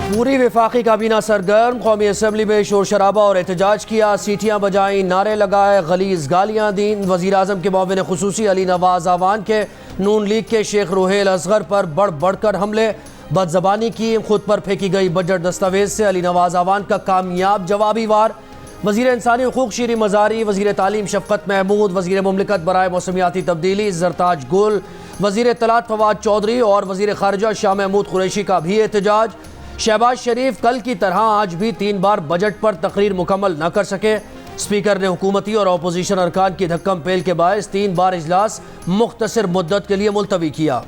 पूरी वफाकी काबीना सरगर्म, कौमी असम्बली में शोर शराबा और एहतजाज किया, सीटियाँ बजाई, नारे लगाए, गलीज गालियाँ दी। वज़ीर आज़म के मुआविन खुसूसी अली नवाज आवान के नून लीग के शेख रोहेल असगर पर बढ़ बढ़कर हमले, बदजबानी की, खुद पर फेंकी गई बजट दस्तावेज से अली नवाज आवान का कामयाब जवाबी वार। वज़ीर इंसानी हुकूक शीरी मज़ारी, वज़ीर तालीम शफ़क़त महमूद, वज़ीर मुमलिकत बराए मौसमियाती तब्दीली ज़रताज गुल, वज़ीर इत्तलात फवाद चौधरी और वज़ीर ख़ारिजा शाह महमूद कुरैशी का भी एहतजाज। शहबाज शरीफ कल की तरह आज भी 3 बार बजट पर तकरीर मुकम्मल न कर सके। स्पीकर ने हुकूमती और अपोजिशन अरकान की धक्कम पेल के बायस 3 बार इजलास मुख्तसर मुद्दत के लिए मुलतवी किया।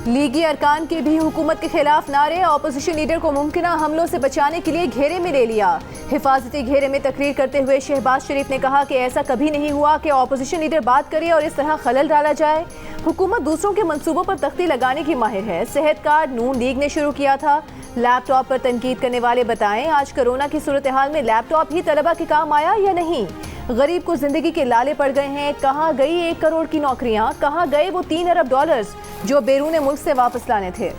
लीगी अरकान के भी हुकूमत के खिलाफ नारे, अपोजिशन लीडर को मुमकिन हमलों से बचाने के लिए घेरे में ले लिया। हिफाजती घेरे में तकरीर करते हुए शहबाज शरीफ ने कहा कि ऐसा कभी नहीं हुआ कि अपोजिशन लीडर बात करे और इस तरह खलल डाला जाए। हुकूमत दूसरों के मंसूबों पर तख्ती लगाने की माहिर है। सेहत कार्ड नून लीग ने शुरू किया था। लैपटॉप पर तनकीद करने वाले बताएं, आज कोरोना की सूरत हाल में लैपटॉप ही तलबा के काम आया या नहीं? गरीब को जिंदगी के लाले पड़ गए हैं। कहाँ गई 1 करोड़ की नौकरियां? कहाँ गए वो 3 अरब डॉलर्स जो बैरून मुल्क से वापस लाने थे?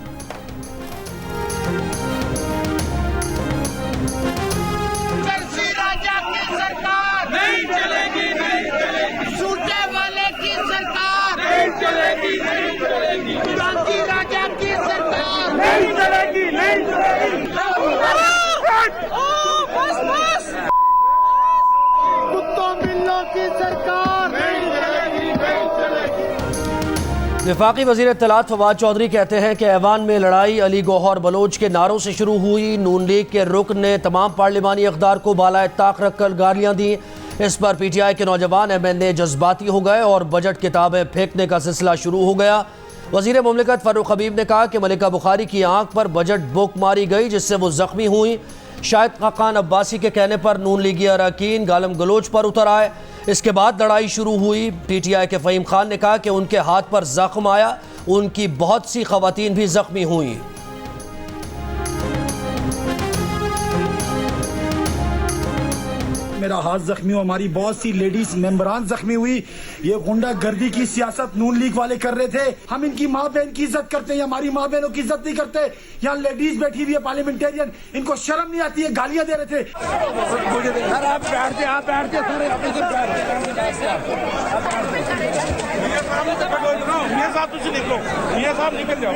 वफाकी वज़ीर इत्तलात फवाद चौधरी कहते हैं कि ऐवान में लड़ाई अली गौहर बलोच के नारों से शुरू हुई। नून लीग के रुकन ने तमाम पार्लिमानी इक़दार को बालाए ताक रखकर गालियाँ दी। इस पर PTI के नौजवान MNA जज्बाती हो गए और बजट किताबें फेंकने का सिलसिला शुरू हो गया। वज़ीर मुमलिकत फ़ारूक हबीब ने कहा कि मलिका बुखारी की आंख पर बजट बुक मारी गई जिससे वो ज़ख्मी हुई। शाहिद खाकान अब्बासी के कहने पर नून लीगी अरकान गालम गलोच पर उतर आए। इसके बाद लड़ाई शुरू हुई। PTI के फ़हीम खान ने कहा कि उनके हाथ पर जख्म आया, उनकी बहुत सी ख़वातीन भी जख्मी हुई। मेरा हाथ जख्मी हुआ, हमारी बहुत सी लेडीज मेंबरान जख्मी हुई। ये गुंडागर्दी की सियासत नून लीग वाले कर रहे थे। हम इनकी माँ बहन की इज्जत करते हैं, हमारी माँ बहनों की इज्जत नहीं करते। यहाँ लेडीज बैठी हुई है पार्लियामेंटेरियन, इनको शर्म नहीं आती है, गालियां दे रहे थे। सर आप बैठते साहब निकल जाओ।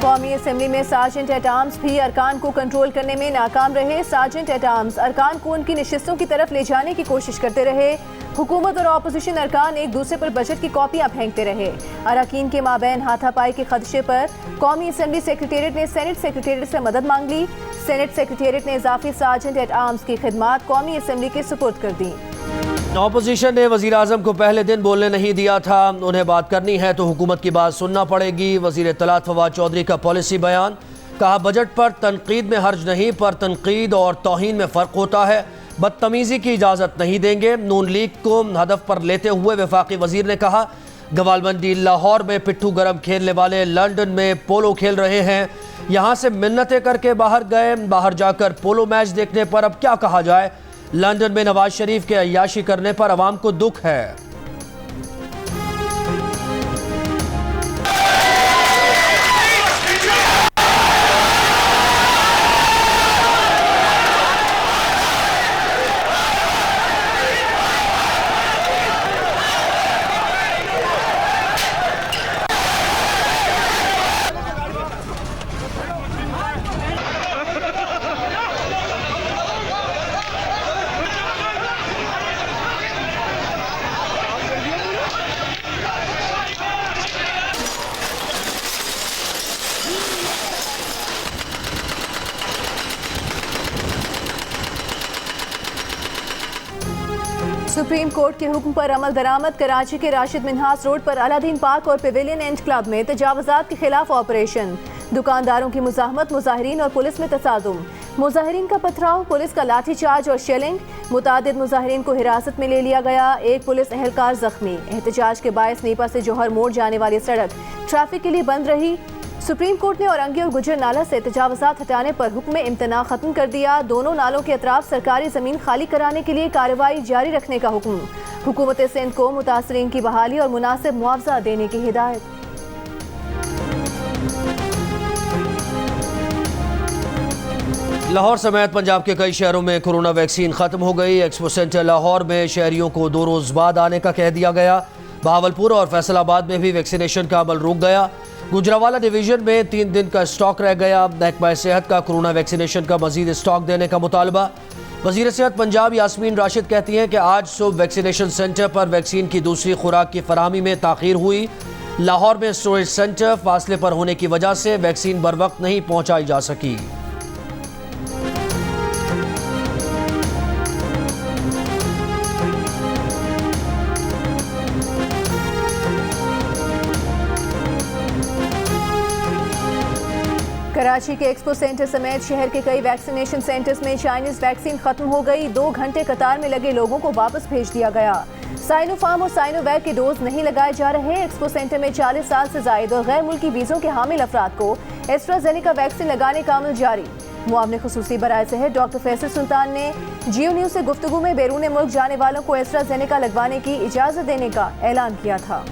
कौमी असेंबली में सार्जेंट एट आर्म्स भी अरकान को कंट्रोल करने में नाकाम रहे। सार्जेंट एट आर्म्स अरकान को उनकी नशिस्तों की तरफ ले जाने की कोशिश करते रहे। हुकूमत और अपोजिशन अरकान एक दूसरे पर बजट की कॉपियां फेंकते रहे। अरकान के माबैन हाथापाई के खदशे पर कौमी असेंबली सेक्रेटेरिएट ने सेनेट सेक्रेटेरिएट से मदद मांग ली। सेनेट सेक्रेटेरिएट ने इजाफी सार्जेंट एट आर्म्स की खिदमात कौमी असेंबली के सुपुर्द कर दी। अपोजिशन ने वज़ीर आज़म को पहले दिन बोलने नहीं दिया था। उन्हें बात करनी है तो हुकूमत की बात सुनना पड़ेगी। वज़ीर इत्तलात फवाद चौधरी का पॉलिसी बयान, कहा बजट पर तनकीद में हर्ज नहीं, पर तनकीद और तौहीन में फ़र्क होता है। बदतमीज़ी की इजाज़त नहीं देंगे। नून लीग को हदफ पर लेते हुए वफाकी वज़ीर ने कहा गवालमंडी लाहौर में पिट्ठू गरम खेलने वाले लंदन में पोलो खेल रहे हैं। यहाँ से मिन्नतें करके बाहर गए, बाहर जाकर पोलो मैच देखने पर अब क्या कहा जाए। लंदन में नवाज शरीफ के अय्याशी करने पर अवाम को दुख है। सुप्रीम कोर्ट के हुक्म पर अमल दरामद। कराची के राशिद मिन्हास रोड पर अलादीन पार्क और पेविलियन एंड क्लब में तजावुजात के खिलाफ ऑपरेशन। दुकानदारों की मुजाहमत, मुजाहिरीन और पुलिस में तसादुम। मुजाहिरीन का पथराव, पुलिस का लाठीचार्ज और शेलिंग। मुतादिद मुजाहिरीन को हिरासत में ले लिया गया। एक पुलिस एहलकार जख्मी। एहतजाज के बायस नीपा से जौहर मोड़ जाने वाली सड़क ट्रैफिक के लिए बंद रही। सुप्रीम कोर्ट ने औरंगी और गुजर नाला से तजावुजात हटाने पर हुक्म इम्तना खत्म कर दिया। दोनों नालों के अतराफ सरकारी जमीन खाली कराने के लिए कार्रवाई जारी रखने का हुक्म। हुकूमत सिंध को मुतासरीन की बहाली और मुनासिब मुआवजा देने की हिदायत। लाहौर समेत पंजाब के कई शहरों में कोरोना वैक्सीन खत्म हो गई। एक्सपो सेंटर लाहौर में शहरियों को 2 रोज बाद आने का कह दिया गया। बहावलपुर और फैसलाबाद में भी वैक्सीनेशन का अमल रुक गया। गुजरावाला डिवीजन में 3 दिन का स्टॉक रह गया। महकमा सेहत का कोरोना वैक्सीनेशन का मजीद स्टॉक देने का मुतालबा। वजीर सेहत पंजाब यास्मीन राशिद कहती हैं कि आज सुबह वैक्सीनेशन सेंटर पर वैक्सीन की दूसरी खुराक की फराहमी में ताखीर हुई। लाहौर में स्टोरेज सेंटर फासले पर होने की वजह से वैक्सीन बर वक्त नहीं पहुंचाई जा सकी। कराची के एक्सपो सेंटर समेत शहर के कई वैक्सीनेशन सेंटर्स में चाइनीज वैक्सीन खत्म हो गई। 2 घंटे कतार में लगे लोगों को वापस भेज दिया गया। साइनोफार्म और साइनोवैक के डोज नहीं लगाए जा रहे। एक्सपो सेंटर में 40 साल से जायद और गैर मुल्की वीजों के हामिल अफराद को एस्ट्राजेनेका वैक्सीन लगाने का अमल जारी। मुआवने खुसूसी बराए सेहत डॉक्टर फैसल सुल्तान ने जियो न्यूज से गुफ्तगू में बैरून मुल्क जाने वालों को एस्ट्राजेनेका लगवाने की इजाजत देने का ऐलान किया था।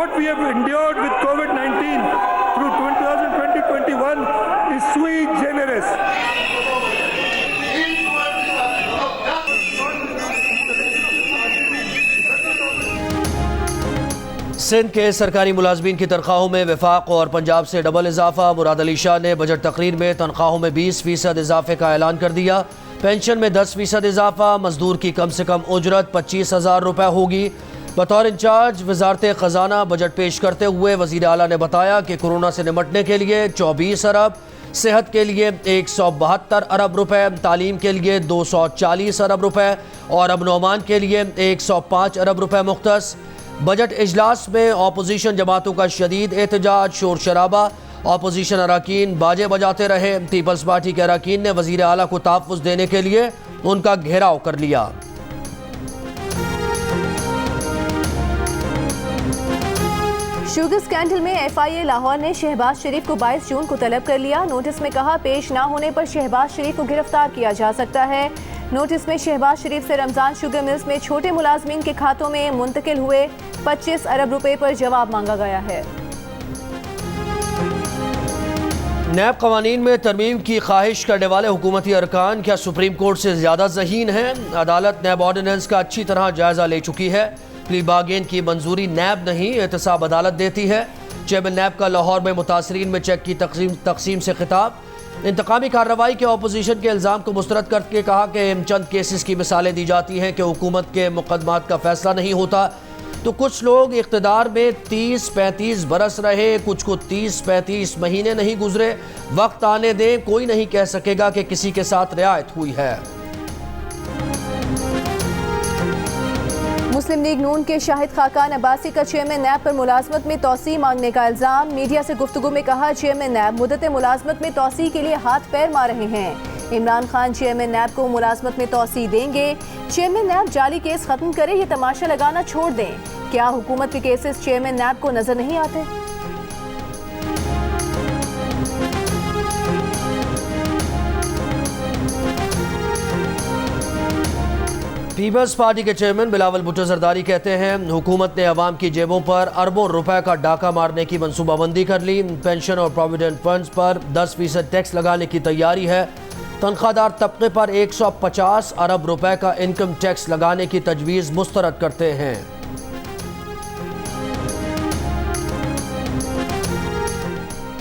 We have endured with COVID-19 through 2020-21 is sui generis. Sindh के सरकारी मुलाजमीन की तनख्वाहों में वफाक और पंजाब से डबल इजाफा। मुराद अली शाह ने बजट तकरीर में तनख्वाहों में 20% इजाफे का ऐलान कर दिया। पेंशन में 10% इजाफा। मजदूर की कम से कम उजरत 25,000 रुपये होगी। बतौर इंचार्ज वजारत खजाना बजट पेश करते हुए वजीर आला ने बताया कि कोरोना से निपटने के लिए 24 अरब, सेहत के लिए 172 अरब रुपए, तालीम के लिए 240 अरब रुपए और अमन अमान के लिए 105 अरब रुपए मुख्तस। बजट इजलास में अपोजिशन जमातों का शदीद एहतजाज, शोर शराबा। अपोजिशन अरकान बाजे बजाते रहे। पीपल्स पार्टी के अरकान ने वजीर आला को तहफ़्फ़ुज़ देने के लिए उनका घेराव कर लिया। शुगर स्कैंडल में एफआईए लाहौर ने शहबाज शरीफ को 22 जून को तलब कर लिया। नोटिस में कहा पेश ना होने पर शहबाज शरीफ को गिरफ्तार किया जा सकता है। नोटिस में शहबाज शरीफ से रमजान शुगर मिल्स में छोटे मुलाजमीन के खातों में मुंतकिल हुए 25 अरब रुपए पर जवाब मांगा गया है। नैब कवानीन में तरमीम की ख्वाहिश करने वाले हुकूमती अरकान क्या सुप्रीम कोर्ट से ज़्यादा ज़हीन हैं? अदालत नैब ऑर्डिनेंस का अच्छी तरह जायज़ा ले चुकी है। प्ली बार्गेन की मंजूरी नैब नहीं एहतसाब अदालत देती है। चेयरमैन नैब का लाहौर में मुतासरीन में चेक की तकसीम से खिताब। इंतकामी कार्रवाई के अपोजिशन के इल्ज़ाम को मुस्तरद करके कहा कि चंद केसेस की मिसालें दी जाती हैं कि हुकूमत के मुकदमात का फैसला नहीं होता। तो कुछ लोग इख्तिदार में 30-35 बरस रहे, कुछ को 30-35 महीने नहीं गुजरे। वक्त आने दें, कोई नहीं कह सकेगा कि किसी के साथ रियायत हुई है। मुस्लिम लीग नून के शाहिद खाकान अब्बासी का चेयरमैन नैब पर मुलाजमत में तौसी मांगने का इल्ज़ाम। मीडिया से गुफ्तगू में कहा चेयरमैन नैब मुद्दत मुलाजमत में तौसी के लिए हाथ पैर मार रहे हैं। इमरान खान चेयरमैन नैब को मुलाजमत में तौसी देंगे। चेयरमैन नैब जाली केस खत्म करे, ये तमाशा लगाना छोड़ दें। क्या हुकूमत के केसेस चेयरमैन नैब को नजर नहीं आते? पीपल्स पार्टी के चेयरमैन बिलावल भुट्टो जरदारी कहते हैं हुकूमत ने अवाम की जेबों पर अरबों रुपए का डाका मारने की मनसूबाबंदी कर ली। पेंशन और प्रोविडेंट फंड्स पर 10% टैक्स लगाने की तैयारी है। तनख्वाहदार तबके पर 150 अरब रुपए का इनकम टैक्स लगाने की तजवीज़ मुस्तरद करते हैं।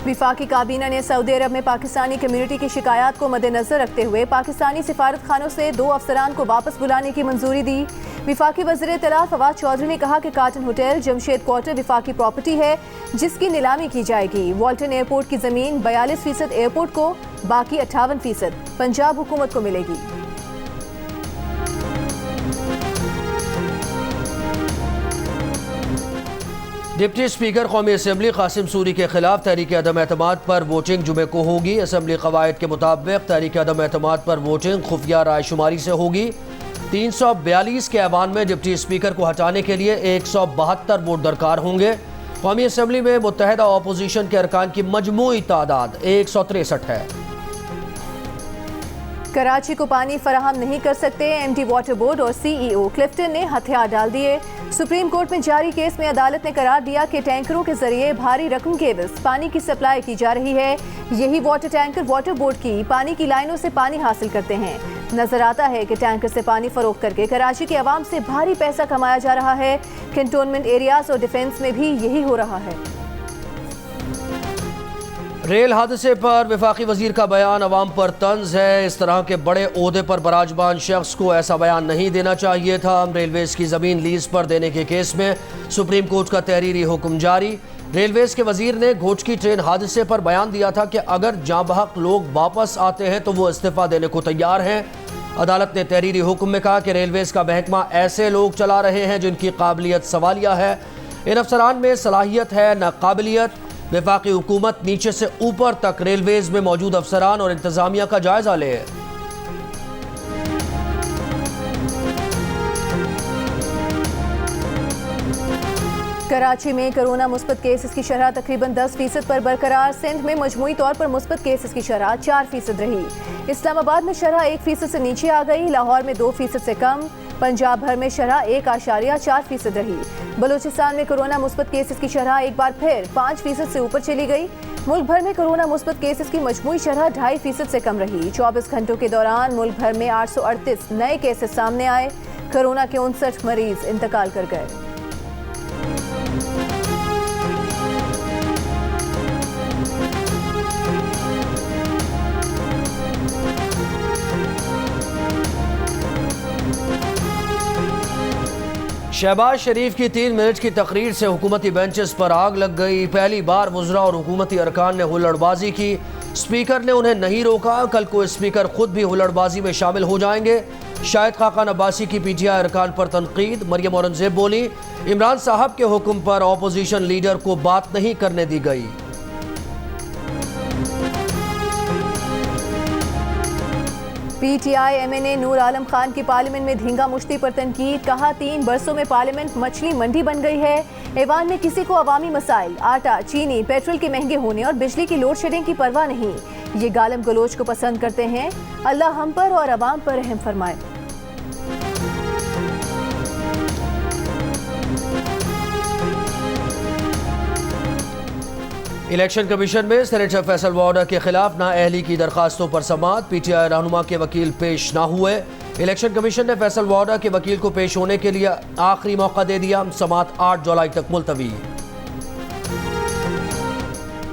विफाकी काबीना ने सऊदी अरब में पाकिस्तानी कम्युनिटी की शिकायत को मद्देनजर रखते हुए पाकिस्तानी सिफारत खानों से 2 अफसरान को वापस बुलाने की मंजूरी दी। विफाकी वज़ीर इत्तलाअ फवाद चौधरी ने कहा कि कार्टन होटल जमशेद क्वार्टर विफाकी प्रॉपर्टी है जिसकी नीलामी की जाएगी। वाल्टन एयरपोर्ट की जमीन 42% एयरपोर्ट को, बाकी 58% पंजाब हुकूमत को मिलेगी। डिप्टी स्पीकर कौमी असम्बली कासिम सूरी के खिलाफ तहरीक अदम एतमाद पर वोटिंग जुमे को होगी। असम्बली कवायद के मुताबिक तहरीक अदम एतमाद पर वोटिंग खुफिया रायशुमारी से होगी। 342 के ऐवान में डिप्टी स्पीकर को हटाने के लिए 172 वोट दरकार होंगे। कौमी असम्बली में मुत्तहदा अपोजिशन के अरकान की मजमूई तादाद 163 है। कराची को पानी फराहम नहीं कर सकते, एमडी वाटर बोर्ड और सीईओ क्लिफ्टन ने हथियार डाल दिए। सुप्रीम कोर्ट में जारी केस में अदालत ने करार दिया कि टैंकरों के जरिए भारी रकम के एवज पानी की सप्लाई की जा रही है। यही वाटर टैंकर वाटर बोर्ड की पानी की लाइनों से पानी हासिल करते हैं। नजर आता है कि टैंकर से पानी फरोख्त करके कराची के अवाम से भारी पैसा कमाया जा रहा है। कैंटोनमेंट एरियाज और डिफेंस में भी यही हो रहा है। रेल हादसे पर वफाकी वजीर का बयान अवाम पर तंज है। इस तरह के बड़े ओहदे पर बराजबान शख्स को ऐसा बयान नहीं देना चाहिए था। रेलवेज की ज़मीन लीज पर देने के केस में सुप्रीम कोर्ट का तहरीरी हुक्म जारी। रेलवेज के वजीर ने घोटकी ट्रेन हादसे पर बयान दिया था कि अगर जांबहक लोग वापस आते हैं तो वो इस्तीफा देने को तैयार हैं। अदालत ने तहरीरी हुक्म में कहा कि रेलवेज का महकमा ऐसे लोग चला रहे हैं जिनकी काबिलियत सवालिया है। इन अफसरान में सलाहियत है न काबिलियत। वफाकी हुकूमत नीचे से ऊपर तक रेलवेज में मौजूद अफसरान और इंतजामिया का जायजा ले। कराची में कोरोना मुस्बत केसेस की शरह तकरीबन 10% पर बरकरार। सिंध में मजमूई तौर पर मुस्बत केसेस की शरह 4% रही। इस्लामाबाद में शरह 1% से नीचे आ गई। लाहौर में 2% से कम। पंजाब भर में शरह 1.4% रही। बलूचिस्तान में कोरोना मुस्बत केसेस की शरह एक बार फिर 5% से ऊपर चली गई। मुल्क भर में कोरोना मुस्बत केसेस की मजमूई शरह 2.5% से कम रही। 24 घंटों के दौरान मुल्क भर में 838 नए केसेस सामने आए। कोरोना के 59 मरीज इंतकाल कर गए। शहबाज शरीफ की 3 मिनट की तकरीर से हुकूमती बेंचेस पर आग लग गई। पहली बार वज़रा और हुकूमती अरकान ने हुल्लड़बाजी की। स्पीकर ने उन्हें नहीं रोका। कल को स्पीकर खुद भी हुल्लड़बाजी में शामिल हो जाएंगे। शाहिद खाकान अब्बासी की पीटीआई अरकान पर तनकीद। मरियम औरंगजेब बोली, इमरान साहब के हुक्म पर अपोजिशन लीडर को बात नहीं करने दी गई। पीटीआई एमएनए नूर आलम खान की पार्लियामेंट में धींगा मुश्ती पर तनकीद। कहा 3 बरसों में पार्लियामेंट मछली मंडी बन गई है। ऐवान में किसी को अवामी मसाइल, आटा, चीनी, पेट्रोल के महंगे होने और बिजली की लोड शेडिंग की परवाह नहीं। ये गालम गलोच को पसंद करते हैं। अल्लाह हम पर और अवाम पर रहम फरमाए। इलेक्शन कमीशन में सेनेटर फैसल वाडा के खिलाफ नाअहली की दरखास्तों पर समाअत। पीटीआई रहनुमा के वकील पेश ना हुए। इलेक्शन कमीशन ने फैसल वाडा के वकील को पेश होने के लिए आखिरी मौका दे दिया। समाअत 8 जुलाई तक मुलतवी।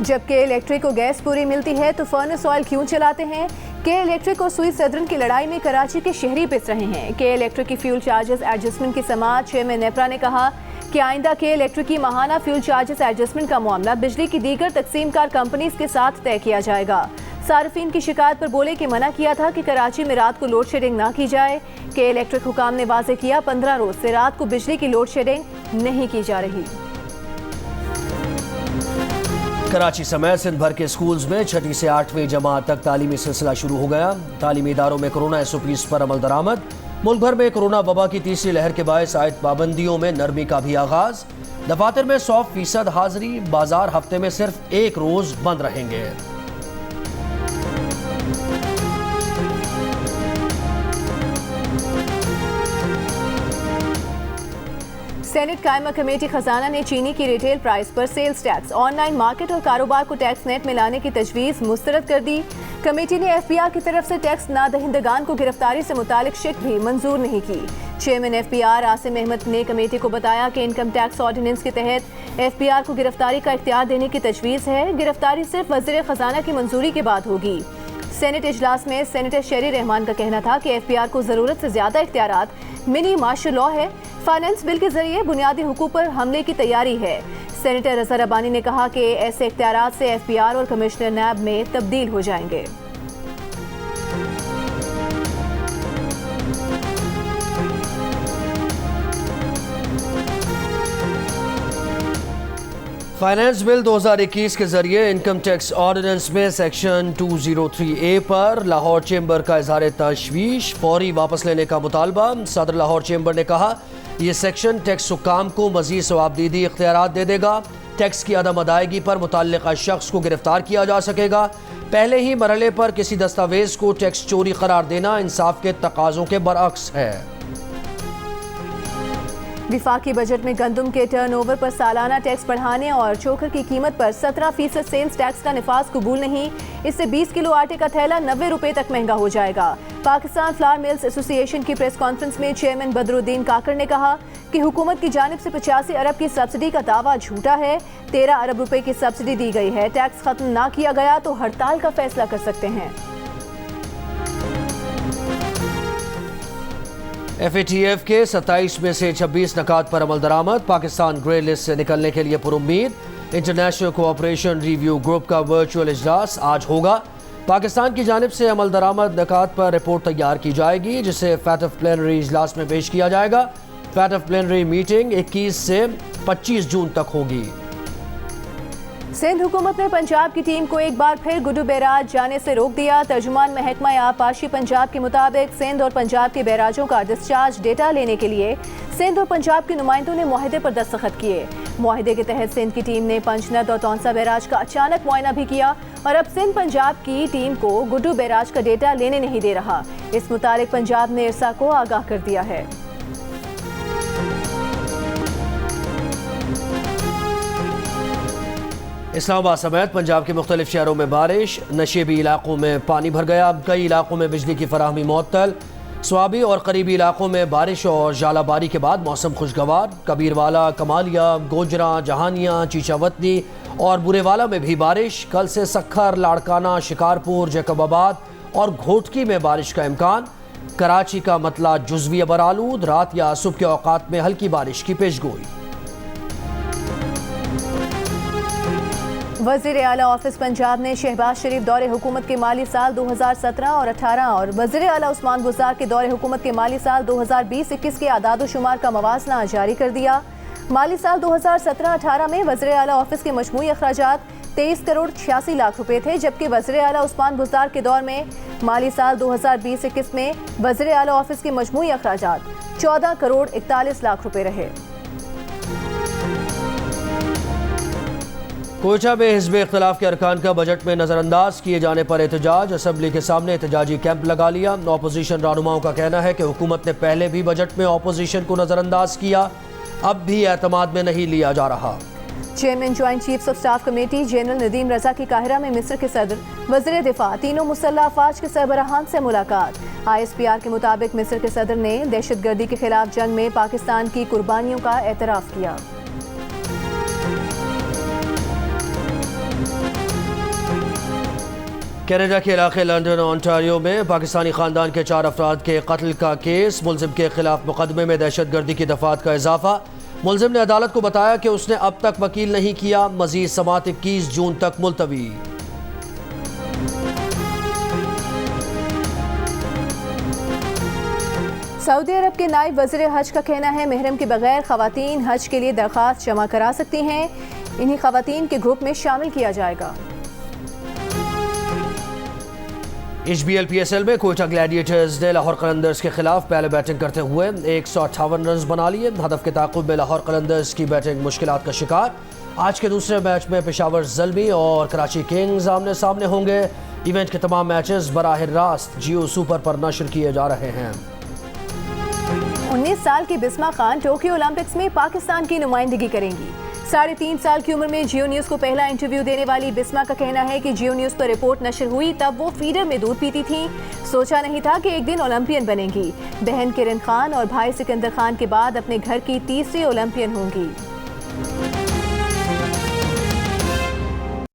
जबकि इलेक्ट्रिक को गैस पूरी मिलती है तो फर्नेस ऑयल क्यों चलाते हैं? के इलेक्ट्रिक और सुई सदरन की लड़ाई में कराची के शहरी पिस रहे हैं। के इलेक्ट्रिक की फ्यूल चार्जेस एडजस्टमेंट की समाअत। चेयरमैन नेपरा ने कहा कि आइंदा के इलेक्ट्रिक की माहाना फ्यूल चार्जेस एडजस्टमेंट का मामला बिजली की दीगर तकसीमकार कंपनीज के साथ तय किया जाएगा। सार्फिन की शिकायत पर बोले कि मना किया था कि कराची में रात को लोड शेडिंग ना की जाए। के इलेक्ट्रिक हुकाम ने वाजे किया 15 रोज से रात को बिजली की लोड शेडिंग नहीं की जा रही। कराची समेत सिंध भर के स्कूल्स में 6वीं से 8वीं जमात तक तालीमी सिलसिला शुरू हो गया। तालीमी इदारों में कोरोना SOPs पर अमल दरामद। मुल्क भर में कोरोना वबा की तीसरी लहर के बायस आयद पाबंदियों में नरमी का भी आगाज। दफातर में 100% हाजिरी। बाजार हफ्ते में सिर्फ 1 रोज बंद रहेंगे। सेनेट कायमा कमेटी खजाना ने चीनी की रिटेल प्राइस पर सेल्स टैक्स, ऑनलाइन मार्केट और कारोबार को टैक्स नेट में लाने की तजवीज़ मुस्तरद कर दी। कमेटी ने FPR की तरफ से टैक्स नादहिंदगान को गिरफ्तारी से मुतालिक शिक भी मंजूर नहीं की। चेयरमैन FPR आसिम अहमद ने कमेटी को बताया कि इनकम टैक्स ऑर्डिनेंस के तहत FPR को गिरफ्तारी का इख्तियार देने की तजवीज़ है। गिरफ्तारी सिर्फ वज़ीर खजाना की मंजूरी के बाद होगी। सेनेट इजलास में सेनेटर शेरी रहमान का कहना था कि एफबीआर को जरूरत से ज्यादा इख्तियारात मिनी मार्शल लॉ है। फाइनेंस बिल के जरिए बुनियादी हुकूक पर हमले की तैयारी है। सेनेटर रजा रब्बानी ने कहा कि ऐसे इख्तियारात से एफबीआर और कमिश्नर नैब में तब्दील हो जाएंगे। फाइनेंस बिल 2021 के जरिए इनकम टैक्स ऑर्डिनेंस में सेक्शन 203A पर लाहौर चेंबर का इजहार तशवीश, फौरी वापस लेने का मुतालबा। सदर लाहौर चेंबर ने कहा यह सेक्शन टैक्स हुक्काम को मजीद सवाबदीदी इख्तियारात दे देगा। टैक्स की अदम अदायगी पर मुतल्लिका शख्स को गिरफ्तार किया जा सकेगा। पहले ही मरहले पर किसी दस्तावेज को टैक्स चोरी करार देना इंसाफ के तकाजों के बरअक्स है। विफाकी बजट में गंदम के टर्नओवर पर सालाना टैक्स बढ़ाने और चोकर की कीमत पर 17% सेल्स टैक्स का निफाज कबूल नहीं। इससे 20 किलो आटे का थैला 90 रुपए तक महंगा हो जाएगा। पाकिस्तान फ्लावर मिल्स एसोसिएशन की प्रेस कॉन्फ्रेंस में चेयरमैन बदरुद्दीन काकर ने कहा कि हुकूमत की जानिब से 85 अरब की सब्सिडी का दावा झूठा है। 13 अरब रुपए की सब्सिडी दी गई है। टैक्स खत्म ना किया गया तो हड़ताल का फैसला कर सकते हैं। FATF के 27 में से 26 नकात पर अमल दरामद। पाकिस्तान ग्रे लिस्ट से निकलने के लिए पुरुम्मीद। इंटरनेशनल कोऑपरेशन रिव्यू ग्रुप का वर्चुअल इजलास आज होगा। पाकिस्तान की जानिब से अमल दरामद नकात पर रिपोर्ट तैयार की जाएगी, जिसे फैटफ प्लेनरी इजलास में पेश किया जाएगा। फैटफ प्लेनरी मीटिंग 21 से 25 जून तक होगी। सिंध हुकूमत ने पंजाब की टीम को एक बार फिर गुड्डू बैराज जाने से रोक दिया। तर्जुमान महकमा आबपाशी पंजाब के मुताबिक सिंध और पंजाब के बैराजों का डिस्चार्ज डेटा लेने के लिए सिंध और पंजाब के नुमाइंदों ने मुआहदे पर दस्तखत किए। मुआहदे के तहत सिंध की टीम ने पंचनद और तौंसा बैराज का अचानक मुआयना भी किया और अब सिंध पंजाब की टीम को गुड्डू बैराज का डेटा लेने नहीं दे रहा। इस मुताबिक पंजाब ने इरसा को आगाह कर दिया है। इस्लामाबाद समेत पंजाब के मुख्तलिफ शहरों में बारिश, नशेबी इलाकों में पानी भर गया। कई इलाकों में बिजली की फराहमी मुअत्तल। स्वाबी और करीबी इलाकों में बारिश और जालाबारी के बाद मौसम खुशगवार। कबीरवाला, कमालिया, गोजरा, जहानिया, चीचावतनी और बुरेवाला में भी बारिश। कल से सक्खर, लाड़काना, शिकारपुर, जैकबाबाद और घोटकी में बारिश का इम्कान। कराची का मतला जुज़वी बरालूद। रात या सुबह के औकात में हल्की बारिश की पेशगोई। वज़ीर आला ऑफिस पंजाब ने शहबाज शरीफ दौरे हुकूमत के माली साल 2017 और 18 और वज़ीर आला उस्मान गुज़ार के दौरे हुकूमत के माली साल 2020-21 के आदाद शुमार का मवाजना जारी कर दिया। माली साल 2017-18 में वज़ीर आला ऑफिस के मजमूई अखराजात 23 करोड़ 86 लाख रुपए थे, जबकि वज़ीर आला उस्मान गुज़ार के दौर में माली साल 2020-21 में वज़ीर आला ऑफिस के मजमूई अखराजात 14 करोड़ 41 लाख रुपए रहे। कोयटा में हिज़्ब इख्तिलाफ के अरकान का बजट में नज़रअंदाज किए जाने पर एहतजाज। असम्बली के सामने एहतजाजी कैंप लगा लिया। अपोजिशन रहनुमाओं का कहना है कि हुकूमत ने पहले भी बजट में अपोजिशन को नज़रअंदाज किया, अब भी एतमाद में नहीं लिया जा रहा। Chairman joint chiefs of staff committee general Nadeem Raza की काहिरा में मिस्र के सदर, वज़ीर दिफा, तीनों मुसल्लह अफवाज के सरबराहान से मुलाकात। ISPR के मुताबिक मिस्र के सदर ने दहशतगर्दी के खिलाफ जंग में पाकिस्तान की कुर्बानियों का एतराफ़ किया। कनाडा के इलाके लंदन और ओंटारियो में पाकिस्तानी खानदान के 4 अफराद के कत्ल का केस। मुलजिम के खिलाफ मुकदमे में दहशतगर्दी की दफात का इजाफा। मुलजिम ने अदालत को बताया कि उसने अब तक वकील नहीं किया। मजीद समाअत 21 जून तक मुलतवी। सऊदी अरब के नायब वज़ीर हज का कहना है महरम के बगैर खवातीन हज के लिए दरख्वास्त जमा करा सकती हैं। इन्हीं खवातीन के ग्रुप में शामिल किया जाएगा। HBL PSL में कोयटा ग्लैडिएटर्स ने लाहौर कलंदर्स के खिलाफ पहले बैटिंग करते हुए 158 रन बना लिए। हदफ के ताक़ुब में लाहौर कलंदर्स की बैटिंग मुश्किलात का शिकार। आज के दूसरे मैच में पेशावर ज़ल्मी और कराची किंग्स आमने सामने होंगे। इवेंट के तमाम मैचेस बराह रास्त जियो सुपर पर नशर किए जा रहे हैं। 19 साल की बिस्मा खान टोक्यो ओलंपिक्स में पाकिस्तान की नुमाइंदगी करेंगी। 3.5 साल की उम्र में जियो न्यूज़ को पहला इंटरव्यू देने वाली बिस्मा का कहना है कि जियो न्यूज़ पर रिपोर्ट नशर हुई तब वो फीडर में दूध पीती थी। सोचा नहीं था कि एक दिन ओलंपियन बनेंगी। बहन किरण खान और भाई सिकंदर खान के बाद अपने घर की तीसरी ओलंपियन होंगी।